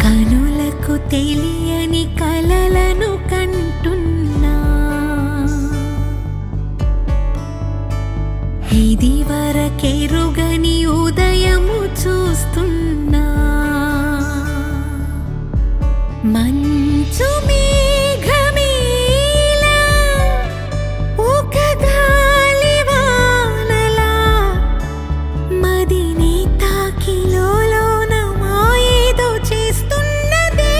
కనులకు తెలియని కలలను కంటున్నా, ఇది వరకెరుగని ఉదయము చూస్తున్నా. మంచు మేఘమేలా ఒక గాలివానలా మదిని తాకిలోన మాయేదో చేస్తున్నదే.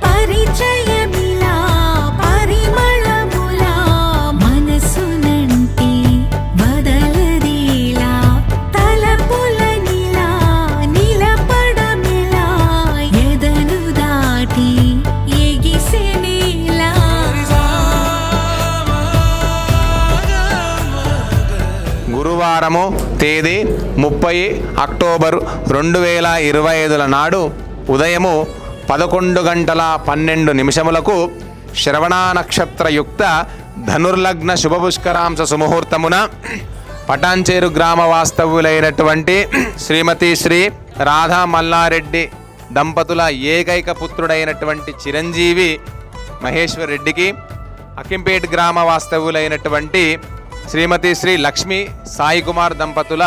పరిచయమిలా పరిమళములా మనసునంటే వదలదేలా, తలపులనిలా నిలపడమిలా ఎదను దాటి ఎగిసెనేలా. గురువారము తేదీ 30 అక్టోబరు 2025 నాడు ఉదయము 11:12 శ్రవణ నక్షత్రయుక్త ధనుర్లగ్న శుభపుష్కరాంశ సుముహూర్తమున పటాన్చేరు గ్రామ వాస్తవ్యులైనటువంటి శ్రీమతి శ్రీ రాధా మల్లారెడ్డి దంపతుల ఏకైక పుత్రుడైనటువంటి చిరంజీవి మహేశ్వర్ రెడ్డికి, అకింపేట్ గ్రామ వాస్తవ్యులైనటువంటి శ్రీమతి శ్రీ లక్ష్మీ సాయి కుమార్ దంపతుల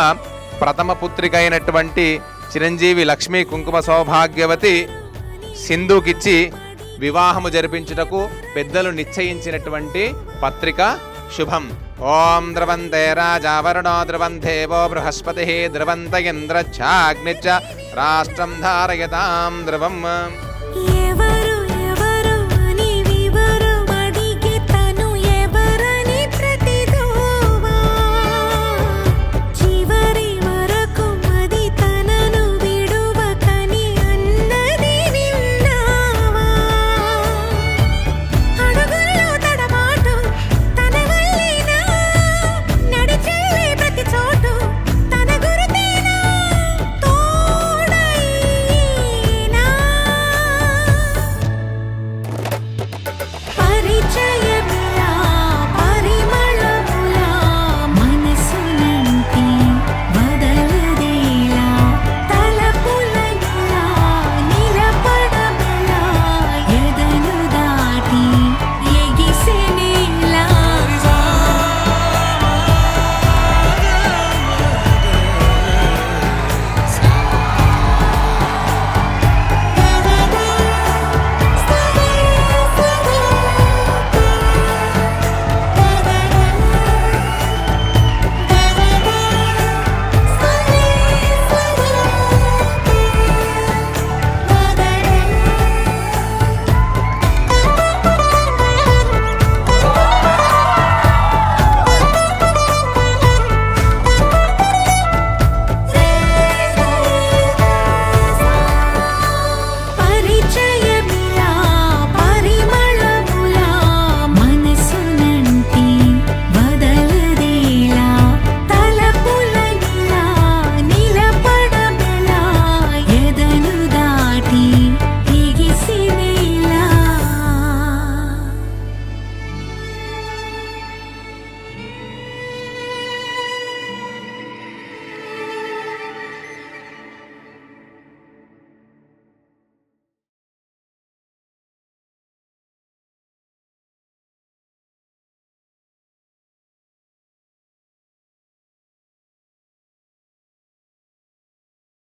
ప్రథమ పుత్రిక అయినటువంటి చిరంజీవి లక్ష్మీ కుంకుమ సౌభాగ్యవతి సింధుకిచ్చి వివాహము జరిపించుటకు పెద్దలు నిశ్చయించినటువంటి పత్రిక శుభం. ఓం ద్రవంతే రాజావరుణో ద్రవందేవో బృహస్పతి ద్రవంత ఇంద్రచ్ఛాగ్నిచ్చ రాష్ట్రం ధారయతాం ద్రవం.